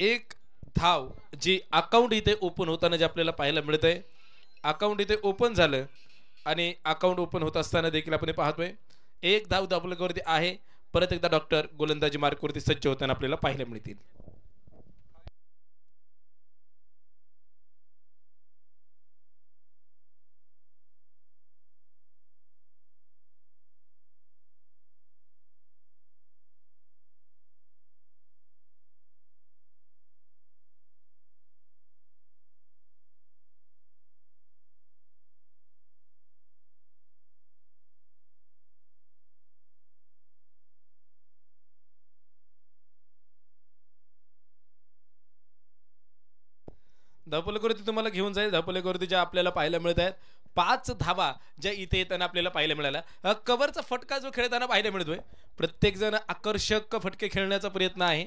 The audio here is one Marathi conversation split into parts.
एक धाव जी अकाउंट इथे ओपन होताना जे आपल्याला पाहायला मिळतंय, अकाउंट इथे ओपन झालं आणि अकाउंट ओपन होत असताना देखील आपण पाहतोय एक धाव धावपलकावरती आहे. परत एकदा डॉक्टर गोलंदाजी मार्कवरती सज्ज होताना आपल्याला पाहायला मिळतील. धावपलकावरती तुम्हाला घेऊन जाईल. धावपलकावरती ज्या आपल्याला पाहायला मिळत आहेत 5 धावा ज्या इथे येताना आपल्याला पाहायला मिळाल्या. कव्हरचा फटका जो खेळताना पाहायला मिळतोय, प्रत्येक जण आकर्षक फटके खेळण्याचा प्रयत्न आहे.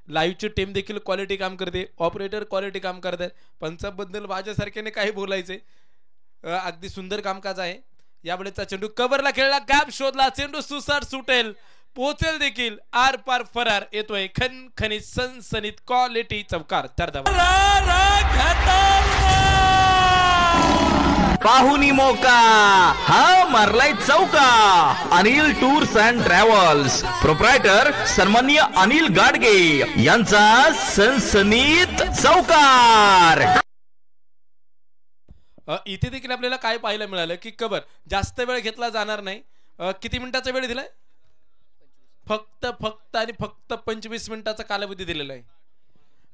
लाईव्हची टीम देखील क्वालिटी काम करते, ऑपरेटर क्वालिटी काम करतात. पंचाबद्दल माझ्यासारख्याने काही बोलायचे, अगदी सुंदर कामकाज आहे. यावेळेचा चेंडू कव्हरला खेळला, गॅप शोधला, चेंडू सुसाट सुटेल, पोहोचेल देखील, आर पार फरार. येतोय खणखणीत सनसनीत क्वालिटी चौकार. पाहुनी मोका हा मारलाय चौका. Anil tours and travels proprietor सन्माननीय अनिल गाडगे यांचा सनसनीत चौकार. इथे देखील आपल्याला काय पाहायला मिळालं की कव्हर जास्त वेळ घेतला जाणार नाही. किती मिनिटाचा वेळ दिलाय? फक्त आणि फक्त 25 मिनिटाचा कालावधी दिलेला आहे.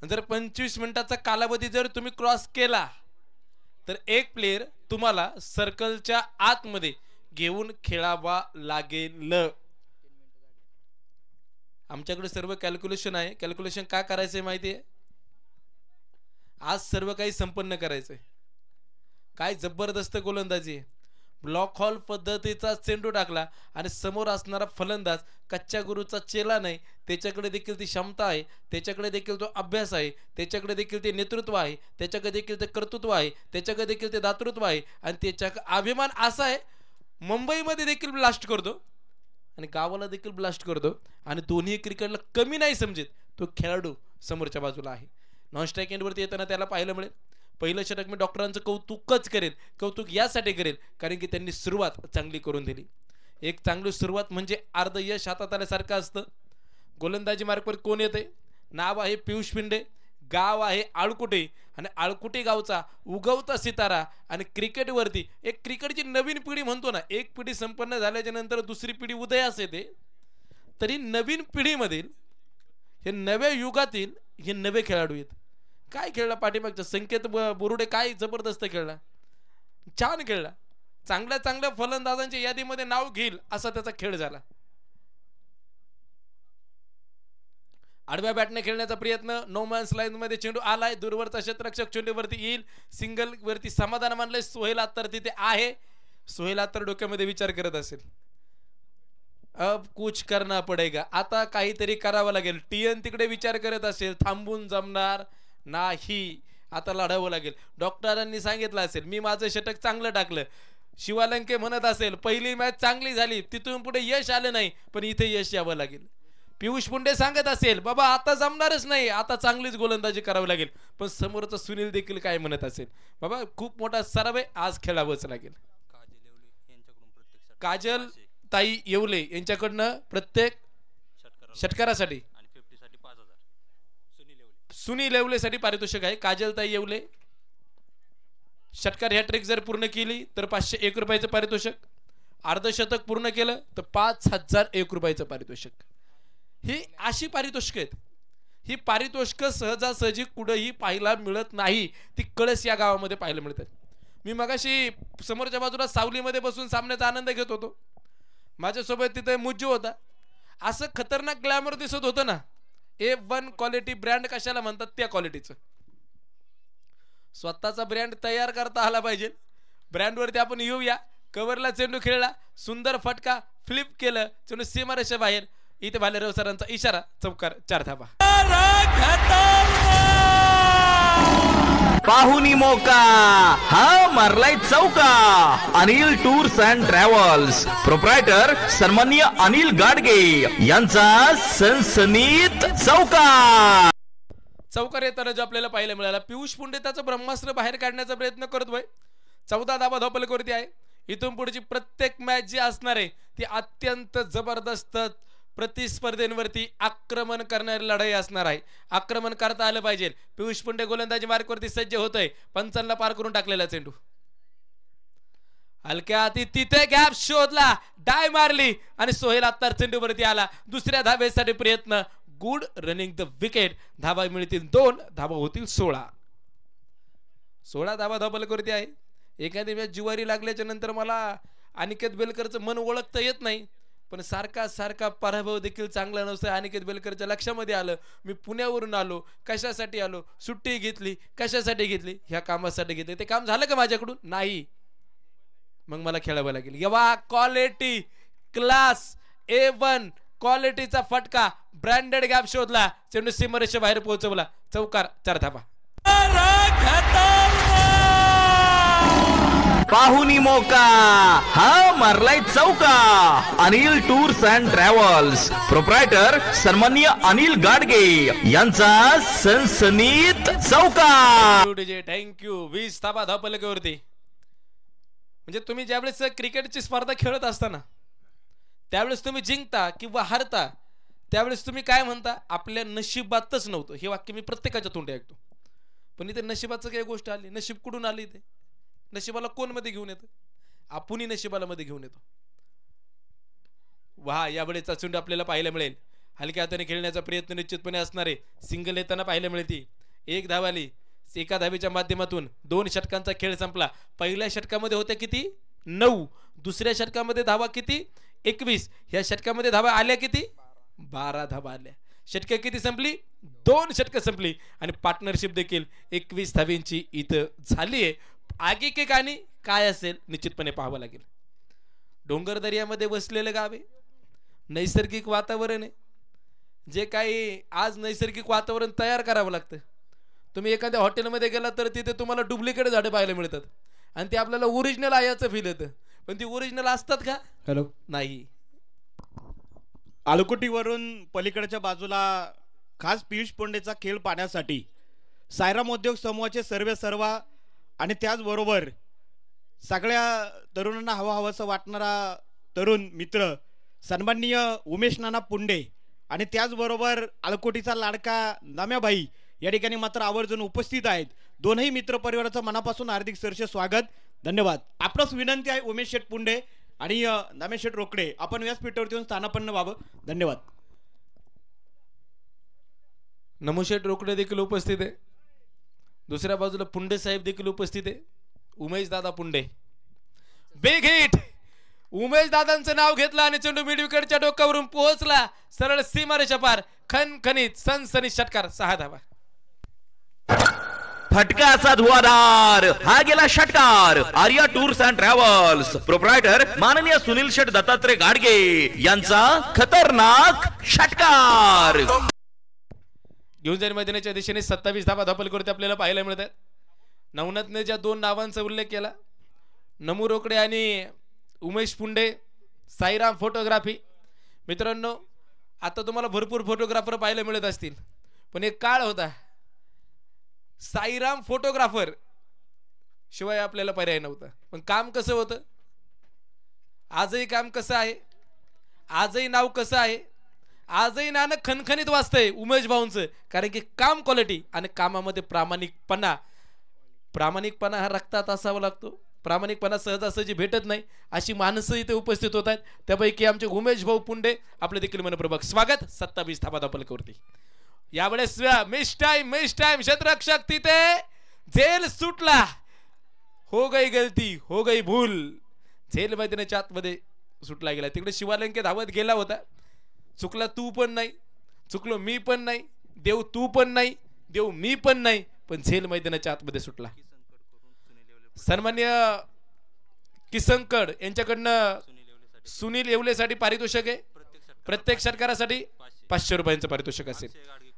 जर 25 मिनिटाचा कालावधी जर तुम्ही क्रॉस केला तर एक प्लेयर तुम्हाला सर्कलच्या आतमध्ये घेऊन खेळावा लागेल. आमच्याकडे सर्व कॅल्क्युलेशन आहे. कॅल्क्युलेशन का करायचंय माहिती आहे? आज सर्व काही संपन्न करायचंय. काय जबरदस्त गोलंदाजी आहे. ब्लॉक हॉल पद्धतीचा चेंडू टाकला आणि समोर असणारा फलंदाज कच्च्या गुरुचा चेला नाही, त्याच्याकडे देखील ती क्षमता आहे, त्याच्याकडे देखील तो अभ्यास आहे, त्याच्याकडे देखील ते नेतृत्व आहे, त्याच्याकडे देखील ते कर्तृत्व आहे, त्याच्याकडे देखील ते दातृत्व आहे. आणि त्याच्या अभिमान असा आहे, मुंबईमध्ये देखील ब्लास्ट करतो आणि गावाला देखील ब्लास्ट करतो आणि दोन्ही क्रिकेटला कमी नाही समजेत. तो खेळाडू समोरच्या बाजूला आहे. नॉन स्ट्राईक एंडवरती येताना त्याला पाहायला मिळेल. पहिलं षटक मी डॉक्टरांचं कौतुकच करेल. कौतुक यासाठी करेल कारण की त्यांनी सुरुवात चांगली करून दिली. एक चांगली सुरुवात म्हणजे अर्ध यश हातात आल्यासारखं असतं. गोलंदाजी मार्कवर कोण येते? नाव आहे पियुष पिंडे, गाव आहे आळकुटे आणि आळकुटे गावचा उगवता सितारा. आणि क्रिकेटवरती एक क्रिकेटची नवीन पिढी म्हणतो ना, एक पिढी संपन्न झाल्याच्या नंतर दुसरी पिढी उदयास येते, तरी नवीन पिढीमधील हे नव्या युगातील हे नवे खेळाडू आहेत. काय खेळला पाठीमागचा संकेत बोरुडे, काय जबरदस्त खेळला, छान खेळला. चांगल्या चांगल्या फलंदाजांच्या यादीमध्ये नाव घेईल असा त्याचा खेळ झाला. आडव्या बॅटने खेळण्याचा प्रयत्न, नो मॅन्स लाईन मध्ये चेंडू आलाय, दूरवरचा क्षेत्ररक्षक चेंडूवरती येईल, सिंगल वरती समाधान मानलंय. सोहेल अत्तर तिथे आहे. सोहेल अत्तर डोक्यामध्ये विचार करत असेल, अब कुछ करना पडेगा, आता काहीतरी करावं लागेल. टीएन तिकडे विचार करत असेल, थांबून जमणार नाही, आता लढावं लागेल. डॉक्टरांनी सांगितलं असेल, मी माझं षटक चांगलं टाकलं. शिवालंके म्हणत असेल, पहिली मॅच चांगली झाली, तिथून पुढे यश आलं नाही, पण इथे यश यावं लागेल. पियुष पुंडे सांगत असेल, बाबा आता जमणारच नाही, आता चांगलीच गोलंदाजी करावी लागेल. पण समोरचा सुनील देखील काय म्हणत असेल, बाबा खूप मोठा सराव आहे, आज खेळावंच लागेल. काजल ताई येवले यांच्याकडनं प्रत्येक षटकारासाठी सुनील येवलेसाठी पारितोषिक आहे. काजलताई येवले षटकार हॅट्रिक जर पूर्ण केली तर 501 रुपयाचं पारितोषिक, अर्धशतक पूर्ण केलं तर 5001 रुपयाचं पारितोषिक. ही अशी पारितोषिक आहेत. ही पारितोषिक सहजासहजी कुठेही पाहायला मिळत नाही. ती कळस या गावामध्ये पाहायला मिळतात. मी मगाशी समोरच्या बाजूला सावलीमध्ये बसून सामन्याचा आनंद घेत होतो. माझ्यासोबत तिथे मुज्जू होता. असं खतरनाक ग्लॅमर दिसत होतं ना. A1 क्वालिटी ब्रँड कशाला म्हणतात, त्या क्वालिटीचं. स्वतःचा ब्रँड तयार करता आला पाहिजे. ब्रँडवरती आपण येऊया. कव्हरला चेंडू खेळला, सुंदर फटका, फ्लिप केलं, चेंडू सीमारेषा बाहेर. इथे भालेराव सरांचा इशारा, चौकार, 4 धावा. पाहुनी मोका हा मारलाय चौका. Anil tours and travels proprietor सन्माननीय अनिल गाडगे यांचा सनसनीत चौका. चौकार येताना जो आपल्याला पाहायला मिळाला, पियुष पुंडे त्याचं ब्रह्मास्त्र बाहेर काढण्याचा प्रयत्न करतोय. 14 धावा धावपलकावरती आहे. इथून पुढची प्रत्येक मॅच जी असणार आहे ती अत्यंत जबरदस्त प्रतिस्पर्धेवरती आक्रमण करणारी लढाई असणार आहे. आक्रमण करता आलं पाहिजे. पियुष पुंडे गोलंदाजी मार्कवरती सज्ज होतोय. पंचांना पार करून टाकलेला चेंडू हलक्या हाती, तिथे गॅप शोधला, डाय मारली आणि सोहेल अत्तार चेंडूवरती आला. दुसऱ्या धावेसाठी प्रयत्न, गुड रनिंग द विकेट. धावा मिळतील 2, धावा होतील 16. 16 धावा धावपलकावरती आहे. एखादी मॅच जुवारी लागल्याच्या नंतर मला अनिकेत बेलकरचं मन ओळखता येत नाही, पण सारखा पराभव देखील चांगला नसतो. अनिकेत बेलकरच्या लक्षामध्ये आलं, मी पुण्यावरून आलो, कशासाठी आलो, सुट्टी घेतली, कशासाठी घेतली, ह्या कामासाठी घेतली. ते काम झालं का माझ्याकडून? नाही. मग मला खेळावं लागेल. येवा क्वालिटी, क्लास A1 क्वालिटीचा फटका, ब्रँडेड गॅप शोधला, चेंडू सीमारेषे बाहेर पोहोचवला. चौकार, 4 धावा. पाहुनी मोका हा मारलाय चौका. Anil tours and travels proprietor सन्माननीय अनिल गाडगे यांचा सनसनीत चौका. थँक्यू. 20 धावा धावपलकावरती. म्हणजे तुम्ही ज्यावेळेस क्रिकेटची स्पर्धा खेळत असताना त्यावेळेस तुम्ही जिंकता किंवा हारता, त्यावेळेस तुम्ही काय म्हणता, आपल्या नशिबातच नव्हतं. हे वाक्य मी प्रत्येकाच्या तोंडी ऐकतो. पण इथे नशिबाचं काही गोष्ट आली, नशीब कुठून आली? इथे नशिबाला कोण मध्ये घेऊन येतं? आपणही नशिबाला मध्ये घेऊन येतो. वा, यावेळेचा चेंडू आपल्याला पाहायला मिळेल. हलक्या हाताने खेळण्याचा प्रयत्न निश्चितपणे असणार आहे. सिंगल येताना पाहायला मिळते. 1 धाव आली. एका धावेच्या माध्यमातून 2 षटकांचा खेळ संपला. पहिल्या षटकामध्ये होत्या किती? 9. दुसऱ्या षटकामध्ये धावा किती? 21. ह्या षटकामध्ये धावा आल्या किती? 12 धावा आल्या. षटके किती संपली? 2 षटकं संपली आणि पार्टनरशिप देखील 21 धावेंची इथं झाली आहे. आगे के गाणी काय असेल निश्चितपणे पाहावं लागेल. डोंगर दर्यामध्ये वसलेलं गाव आहे, नैसर्गिक वातावरण आहे. जे काही आज नैसर्गिक वातावरण तयार करावं लागतं. तुम्ही एखाद्या हॉटेलमध्ये गेला तर तिथे तुम्हाला डुप्लिकेट झाडं पाहायला मिळतात आणि ते आपल्याला ओरिजिनल आहे याचं फील येतं, पण ती ओरिजिनल असतात का? हॅलो, नाही. आळकोटीवरून पलीकडच्या बाजूला खास पियुष पुंडेचा खेळ पाहण्यासाठी सायराम उद्योग समूहाचे सर्वा आणि त्याचबरोबर सगळ्या तरुणांना हवाहवासं वाटणारा तरुण मित्र सन्माननीय उमेश नाना पुंडे आणि त्याचबरोबर आळकोटीचा लाडका नाम्याबाई या ठिकाणी मात्र आवर्जून उपस्थित आहेत. दोनही मित्र परिवाराचं मनापासून हार्दिक सरसे स्वागत, धन्यवाद. आपणास विनंती आहे उमेश शेठ पुंडे आणि नामेश शेठ रोकडे, आपण व्यासपीठावरती येऊन स्थानापन्न व्हावं. धन्यवाद. नमो शेठ रोकडे देखील उपस्थित आहे. दुसऱ्या बाजूला पुंडे साहेब देखील उपस्थित आहे. उमेश दादा पुंडे. Big hit. उमेश दादांचं नाव घेतलं आणि चेंडू मिड विकेटच्या डोक्यावरून पोहोचला सरळ सीमारेषा पार. खणखणीत सनसनी षटकार, 6 धावा. फटका असा धुवाधार हा गेला षटकार. Arya tours and travels proprietor माननीय सुनील शेठ दत्तात्रय गाडगे यांचा खतरनाक षटकार. घेऊन जाईल मैदानाच्या दिशेने 27 धावा धावपलकावरती आपल्याला पाहायला मिळतात. नवनाथने ज्या 2 नावांचा उल्लेख केला, नमू रोकडे आणि उमेश पुंडे, साईराम फोटोग्राफी. मित्रांनो, आता तुम्हाला भरपूर फोटोग्राफर पाहायला मिळत असतील, पण एक काळ होता साईराम फोटोग्राफर शिवाय आपल्याला पर्याय नव्हता. पण काम कसं होतं? आजही काम कसं आहे? आजही नाव कसं आहे? आजही नाणं खणखणीत वाजतंय उमेश भाऊंचं, कारण की काम क्वालिटी आणि कामामध्ये प्रामाणिकपणा हा रक्तात असावा लागतो. प्रामाणिकपणा सहजासहजी भेटत नाही. अशी माणसं इथे उपस्थित होत आहेत. त्यापैकी आमचे उमेश भाऊ पुंडे आपले देखील मनपूर्वक स्वागत. 27 धावा धावपलकावरती यावेळेस मिस टाइम क्षेत्ररक्षक तिथे झेल सुटला. हो गई गलती, हो गई भूल. झेल मैदानाच्या आतमध्ये सुटला गेला. तिकडे शिवालंके धावत गेला होता. चुकला तू पण नाही, चुकलो मी पण नाही, देव तू पण नाही, देव मी पण नाही, पण झेल मैदानाच्या आतमध्ये सुटला. सन्मान्य किसनकड यांच्याकडनं सुनील येवलेसाठी पारितोषिक आहे. प्रत्येक षटकारासाठी 500 रुपयांचं पारितोषिक असेल.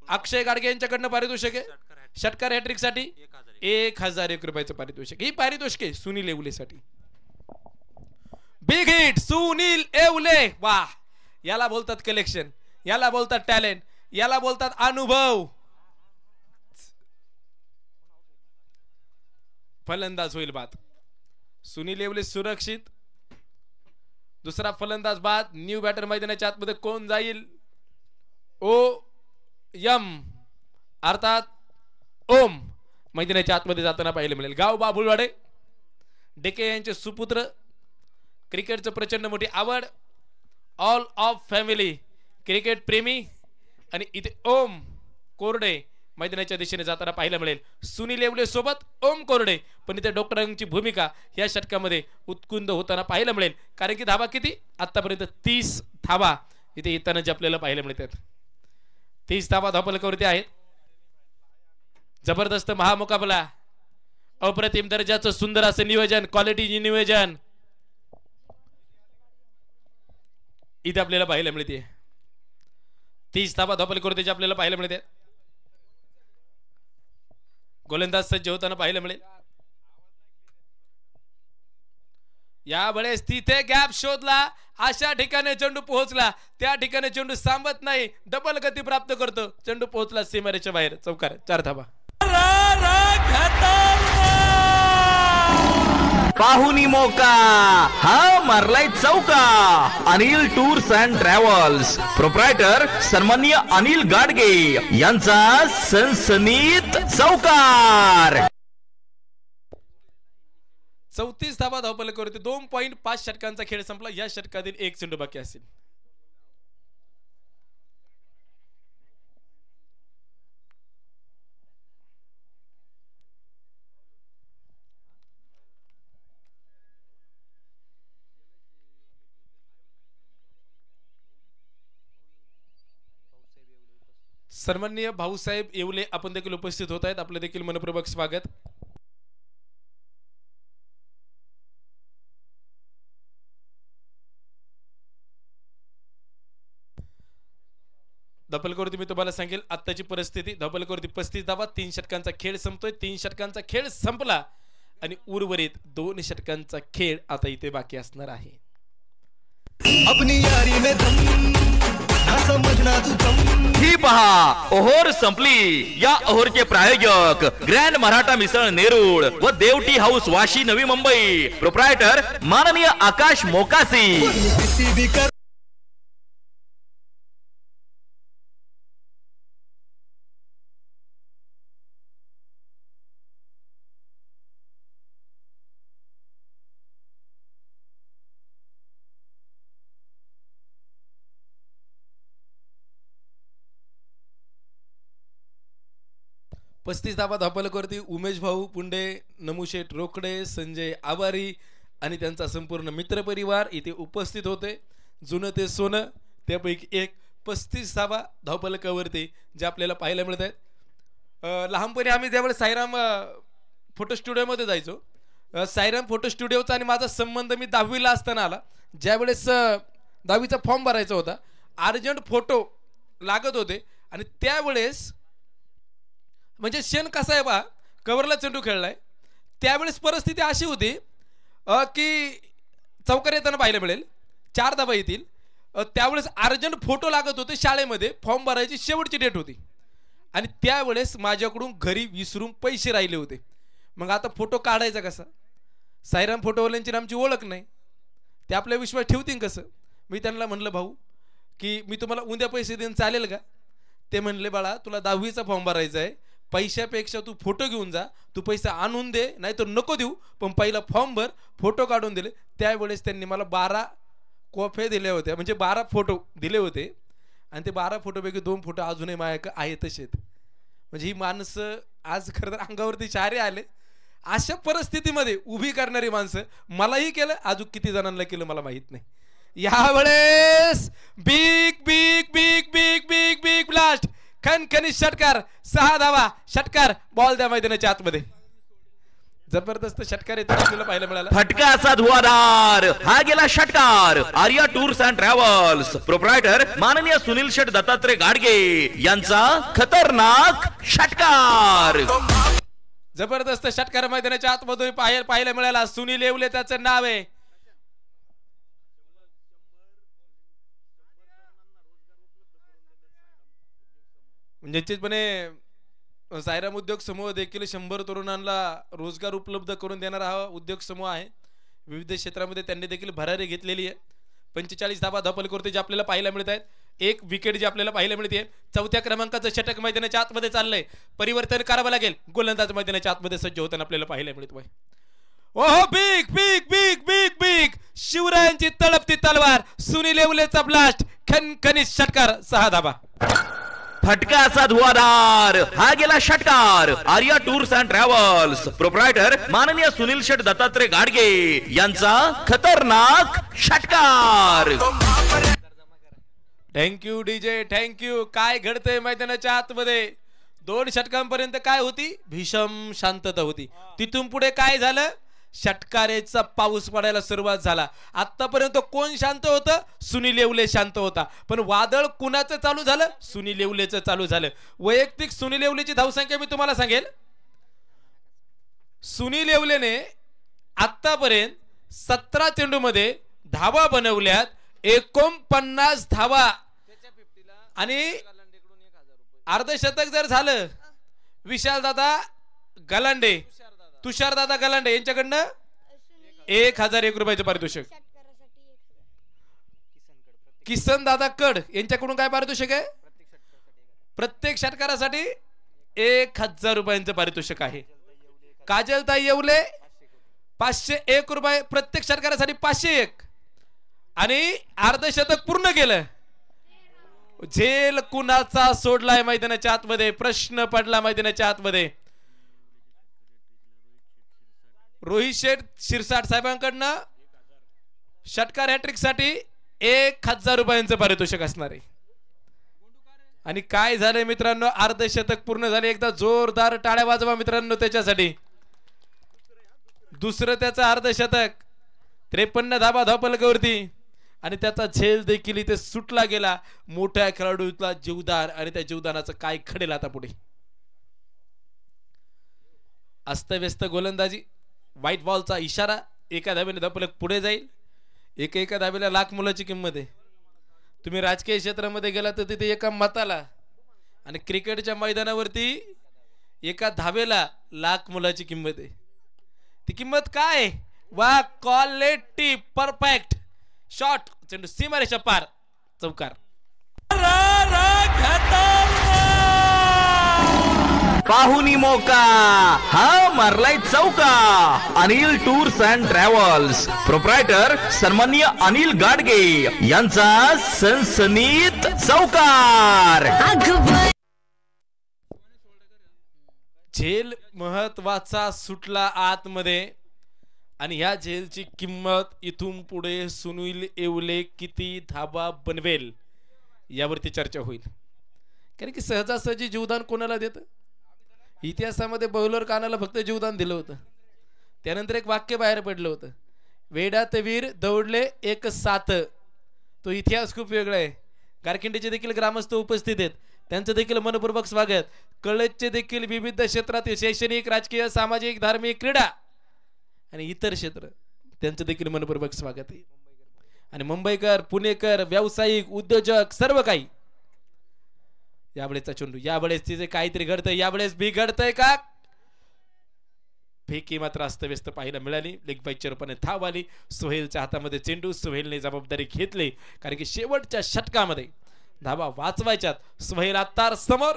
अक्षय गाडगे यांच्याकडनं पारितोषिक आहे. षटकार हॅट्रिक साठी 1001 रुपयाचं पारितोषिक. ही पारितोषिक आहे सुनील येवलेसाठी. Big hit Sunil Yevle. वाह, याला बोलतात कलेक्शन, याला बोलतात टॅलेंट, याला बोलतात अनुभव. फलंदाज होईल बाद. सुनील येवले सुरक्षित. दुसरा फलंदाज बाद. न्यू बॅटर मैदानाच्या आतमध्ये कोण जाईल? ओ यम अर्थात ओम मैदानाच्या आतमध्ये जाताना पाहायला मिळेल. गाव बाबुळवाडे डेके यांचे सुपुत्र. क्रिकेटचं प्रचंड मोठी आवड. ऑल ऑफ फॅमिली क्रिकेट प्रेमी. आणि इथे ओम कोरडे मैदानाच्या दिशेने जाताना पाहायला मिळेल. सुनील येवले सोबत ओम कोरडे. पण इथे डॉक्टरांची भूमिका या षटकामध्ये उत्कुंद होताना पाहायला मिळेल. कारण की धावा किती आतापर्यंत 30 धावा इथे येताना जे आपल्याला पाहायला मिळतात. 30 धावा धावफलकावरती आहेत. जबरदस्त महामुकाबला. अप्रतिम दर्जाचं सुंदर असं नियोजन. क्वालिटी नियोजन इथे आपल्याला पाहायला मिळते. 30 धावा धावफलकावरती आपल्याला पाहायला मिळते. गोलंदाज सज्ज होताना पाहायला मिळेल. यावेळेस तिथे गॅप शोधला. अशा ठिकाणी चेंडू पोहोचला. त्या ठिकाणी चेंडू सांबत नाही. डबल गती प्राप्त करतो. चेंडू पोहोचला सीमारेच्या बाहेर. चौकार. 4 धावा. पाहुनी मोका हा मारलाय चौका. Anil tours and travels proprietor सन्माननीय अनिल गाडगे यांचा सनसनीत चौकार. 34 धावा धावफलकावरती 2.5 षटकांचा खेळ संपला. या षटकातील 1 चेंडू बाकी असेल. सन्माननीय भाऊसाहेब येवले आपण देखील उपस्थित होत आहेत. आपले देखील मनपूर्वक स्वागत. धावफलकावरती मी तुम्हाला सांगेल आत्ताची परिस्थिती. धावफलकावरती 35 धावा. 3 षटकांचा खेळ संपतोय. 3 षटकांचा खेळ संपला आणि उर्वरित 2 षटकांचा खेळ आता इथे बाकी असणार आहे. अपनी यारी में दम ना समझना तू कम. ही पहा ओहोर संपली. या ओहोरचे प्रायोजक ग्रँड मराठा मिसळ नेरूळ व देवटी हाऊस वाशी नवी मुंबई. प्रोप्रायटर माननीय आकाश मोकासी. पस्तीस धावा धावफलकावरती उमेश भाऊ पुंडे, नमुशेठ रोकडे, संजय आवारी आणि त्यांचा संपूर्ण मित्रपरिवार इथे उपस्थित होते. जुनं ते सोनं त्यापैकी एक 35 धावा धावफलकावरती जे आपल्याला पाहायला मिळत आहेत. लहानपणी आम्ही ज्यावेळेस साईराम फोटो स्टुडिओमध्ये जायचो. साईराम फोटो स्टुडिओचा आणि माझा संबंध मी 10वीला असताना आला. ज्यावेळेस 10वीचा फॉर्म भरायचा होता. अर्जंट फोटो लागत होते आणि त्यावेळेस म्हणजे शेण कसा आहे बा कव्हरला चेंडू खेळलाय. त्यावेळेस परिस्थिती अशी होती की चौकार येताना पाहायला मिळेल 4 धावा येतील. त्यावेळेस अर्जंट फोटो लागत होते. शाळेमध्ये फॉर्म भरायची शेवटची डेट होती आणि त्यावेळेस माझ्याकडून घरी विसरून पैसे राहिले होते. मग आता फोटो काढायचा कसा? साईराम फोटोवाल्यांची आमची ओळख नाही. ते आपल्या विश्वास ठेवतील कसं? मी त्यांना म्हणलं भाऊ की मी तुम्हाला उद्या पैसे देऊन चालेल का? ते म्हणले बाळा तुला 10वीचा फॉर्म भरायचा आहे. पैशापेक्षा तू फोटो घेऊन जा. तू पैसा आणून दे नाही तर नको देऊ पण पहिला फॉर्म भर. फोटो काढून दिले. त्यावेळेस त्यांनी मला 12 कॉफे दिल्या होत्या. म्हणजे 12 फोटो दिले होते आणि ते 12 फोटोपैकी 2 फोटो अजूनही माझ्याकडे आहेत तसेच. म्हणजे ही माणसं आज खरं तर अंगावरती चारे आले. अशा परिस्थितीमध्ये उभी करणारी माणसं मलाही केलं. अजून किती जणांना केलं मला माहित नाही. यावेळेस big big big big big big blast. खनखनी षटकार. 6 धावा. षटकार. बॉल द्या मैदानाच्या आतमध्ये. जबरदस्त षटकार येतो आपल्याला पाहायला मिळाला. फटका असा धुवाधार हा गेला षटकार. Arya tours and travels proprietor माननीय सुनील शेठ दत्तात्रय गाडगे यांचा खतरनाक षटकार. जबरदस्त षटकार मैदानाच्या आतमध्ये पाहायला मिळाला. सुनील येवले त्याचं नाव आहे. निश्चितपणे सायराम उद्योग समूह देखील 100 तरुणांना रोजगार उपलब्ध करून देणारा हा उद्योग समूह आहे. विविध क्षेत्रामध्ये त्यांनी देखील भरारी घेतलेली आहे. 45 धावा धापलकरते जे आपल्याला पाहायला मिळत आहेत. एक विकेट जी आपल्याला पाहायला मिळते. 4थ्या क्रमांकाचं षटक मैदानाच्या आतमध्ये चाललंय. परिवर्तन करावं लागेल. गोलंदाज मैदानाच्या आतमध्ये सज्ज होताना आपल्याला पाहायला मिळत आहे. ओहो big big big big big शिवरायांची तळपती तलवार सुनील येवलेचा ब्लास्ट खनखनीत षटकार 6 धावा. फटका असा धुवाधार हा गेला षटकार. Arya tours and travels proprietor माननीय सुनील शेठ दत्तात्रय गाडगे यांचा खतरनाक षटकार. Thank you DJ thank you. काय घडतंय मैदानाच्या आतमध्ये? 2 षटकांपर्यंत काय होती? भीषण शांतता होती. तिथून पुढे काय झालं? षटकारेचा पाऊस पडायला सुरुवात झाला. आतापर्यंत कोण शांत होतं? सुनील येवले शांत होता. पण वादळ कुणाचं चालू झालं? सुनील येवलेचं चालू झालं. वैयक्तिक सुनील येवलेची धावसंख्या मी तुम्हाला सांगेल. सुनील येवलेने आतापर्यंत 17 चेंडूमध्ये धावा बनवल्यात 49 धावा. आणि अर्धशतक जर झालं विशाल दादा गलांडे तुषार दादा गलांडे यांच्याकडनं 1001 रुपयाचं पारितोषिक. किसन दादा कड यांच्याकडून काय पारितोषिक आहे? प्रत्येक षटकारासाठी 1000 रुपयांचं पारितोषिक आहे. काजलताई येवले 501 रुपये प्रत्येक षटकारासाठी 501 आणि अर्धशतक पूर्ण केलं. झेल कुणाचा सोडलाय मैदानाच्या आतमध्ये? प्रश्न पडला मैदानाच्या आतमध्ये. रोहित शेठ शिरसाट साहेबांकडनं षटकार हॅट्रिक साठी 1000 रुपयांचं पारितोषिक असणार आहे. आणि काय झालंय मित्रांनो? अर्धशतक पूर्ण झाले. एकदा जोरदार टाळ्या वाजवा मित्रांनो त्याच्यासाठी. दुसरं त्याचं अर्धशतक 53 धावा धावपलकावरती. आणि त्याचा झेल देखील इथे सुटला गेला. मोठ्या खेळाडूला जीवदान आणि त्या जीवदानाचं काय खडेल आता पुढे? अस्तव्यस्त गोलंदाजी. व्हाईट बॉलचा इशारा. एका धावेने धावपलक पुढे जाईल. एका धावेला लाख मुलाची किंमत आहे. तुम्ही राजकीय क्षेत्रामध्ये गेला तर तिथे एका मताला आणि क्रिकेटच्या मैदानावरती एका धावेला लाख मुलाची किंमत आहे. ती किंमत काय? वा क्वालिटी परफेक्ट शॉट. चेंडू सीमारेषा पार. चौकार. पाहुनी मोका हा मारलाय चौका. Anil tours and travels proprietor सन्माननीय अनिल गाडगे यांचा सनसनीत चौकार. झेल महत्वाचा सुटला आतमध्ये. आणि ह्या झेलची किंमत इथून पुढे सुनील येवले किती धावा बनवेल यावरती चर्चा होईल. कारण की सहजासहजी जीवदान कोणाला देतं? इतिहासामध्ये बौलर कानाला फक्त जीवदान दिलं होतं. त्यानंतर एक वाक्य बाहेर पडलं होतं, वेडात वीर दौडले एक साथ. तो इतिहास खूप वेगळा आहे. गारखिंडीचे देखील ग्रामस्थ उपस्थित आहेत. त्यांचं देखील मनपूर्वक स्वागत. कळचचे देखील विविध क्षेत्रातील शैक्षणिक राजकीय सामाजिक धार्मिक क्रीडा आणि इतर क्षेत्र त्यांचं देखील मनपूर्वक स्वागत आहे. आणि मुंबईकर पुणेकर व्यावसायिक उद्योजक सर्व काही. यावेळेचा चेंडू यावेळेस तिचे काहीतरी घडतंय. यावेळेस बिघडतंय का? फेकी मात्र अस्तव्यस्त पाहायला मिळाली. लेग बाईच्या रूपाने धाव आली. सोहेलच्या हातामध्ये चेंडू. सोहेलने जबाबदारी घेतली कारण की शेवटच्या षटकामध्ये धावा वाचवायच्यात. सोहेल आत्तार समोर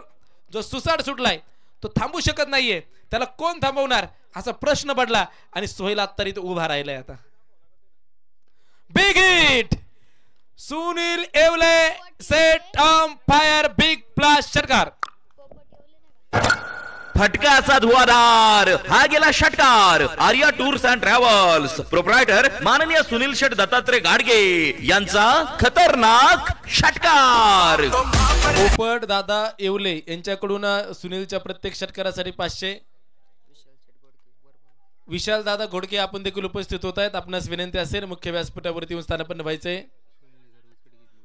जो सुसाट सुटलाय तो थांबू शकत नाहीये. त्याला कोण थांबवणार असा प्रश्न पडला आणि सोहेल आत्तार इथे उभा राहिलाय. आता big hit. Sunil Yewale set on fire. Big blast षटकार. फटका असा धुवाधार हा गेला षटकार. Arya tours and travels proprietor माननीय सुनील शेठ दत्तात्रय गाडगे यांचा खतरनाक षटकार. पोपट दादा येवले यांच्याकडून सुनीलच्या प्रत्येक षटकारासाठी 500. विशाल दादा घोडके आपण देखील उपस्थित होत आहेत. आपणास विनंती असेल मुख्य व्यासपीठावरती येऊन स्थानापन्न व्हायचंय.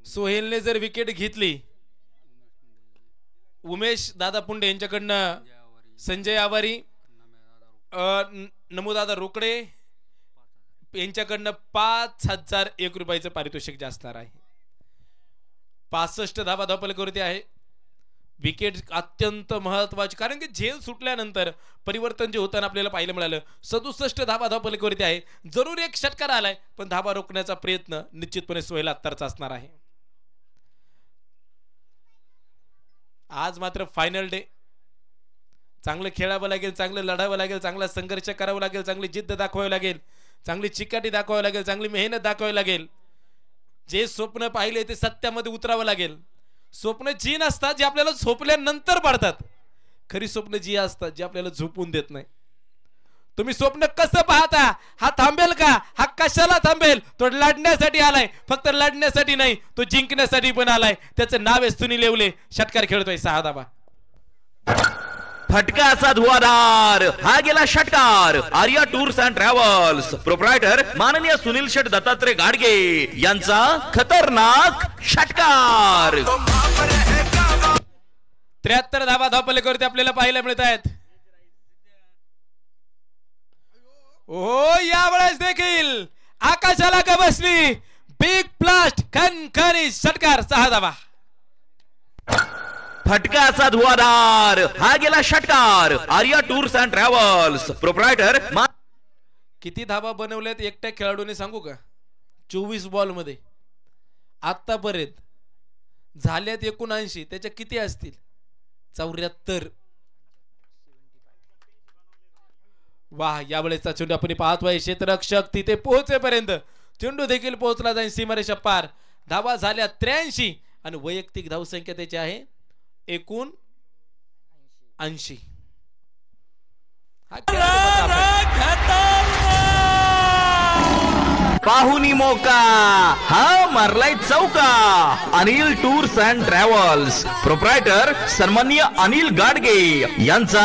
सोहेलने जर विकेट घेतली, उमेश दादा पुंडे यांच्याकडनं संजय आवारी, नमोदादा रोकडे यांच्याकडनं 5001 रुपयाचं पारितोषिक जास्त आहे. 65 धावा धावपलकावरती आहे. विकेट अत्यंत महत्वाची, कारण की झेल सुटल्यानंतर परिवर्तन जे होताना आपल्याला पाहायला मिळालं. 67 धाबा धावपलीवरती आहे. जरूर एक षटकार आलाय, पण धाबा रोखण्याचा प्रयत्न निश्चितपणे सोहेल अत्तारचा असणार आहे. आज मात्र फायनल डे. चांगलं खेळावं लागेल, चांगलं लढावं लागेल, चांगला संघर्ष करावं लागेल, चांगली जिद्द दाखवावी लागेल, चांगली चिकाटी दाखवावी लागेल, चांगली मेहनत दाखवावी लागेल. जे स्वप्न पाहिले ते सत्यामध्ये उतरावं लागेल. स्वप्न जी नसतात जे आपल्याला झोपल्यानंतर पडतात, खरी स्वप्न जी असतात जे आपल्याला झोपून देत नाही. तुम्ही स्वप्न कसं पाहता? हा थांबेल का? हा कशाला थांबेल? तो लढण्यासाठी आलाय, फक्त लढण्यासाठी नाही, तो जिंकण्यासाठी पण आलाय. त्याचं नाव आहे सुनील येवले. षटकार खेळतोय 6 धाबा. फटका असा धुवाधार, हा गेला षटकार. Arya tours and travels proprietor माननीय सुनील शेठ दत्तात्रय गाडगे यांचा खतरनाक षटकार. 73 धाबा धावपलीवरती आपल्याला पाहायला मिळत आहेत. ओ यावेळेस देखील आकाशाला का बसली. बिग ब्लास्ट खनखनी षटकार 6 धाबा. फटका असा धुवाधार, हा गेला षटकार. Arya tours and travels proprietor. किती धाबा बनवल्यात एकट्या खेळाडूने सांगू का? 24 बॉल मध्ये आतापर्यंत झाल्यात 79. त्याच्या किती असतील? 74. वाह, यावेळेचा चेंडू आपण पाहतोय. क्षेत्ररक्षक तिथे पोहोचेपर्यंत चेंडू देखील पोहोचला जाईल सीमारेषा पार. धावा झाल्या 83 आणि वैयक्तिक धावसंख्या त्याची आहे एकूण 80. पाहुनी मोका, हा मारलाय चौका. Anil tours and travels proprietor सन्माननीय अनिल गाडगे यांचा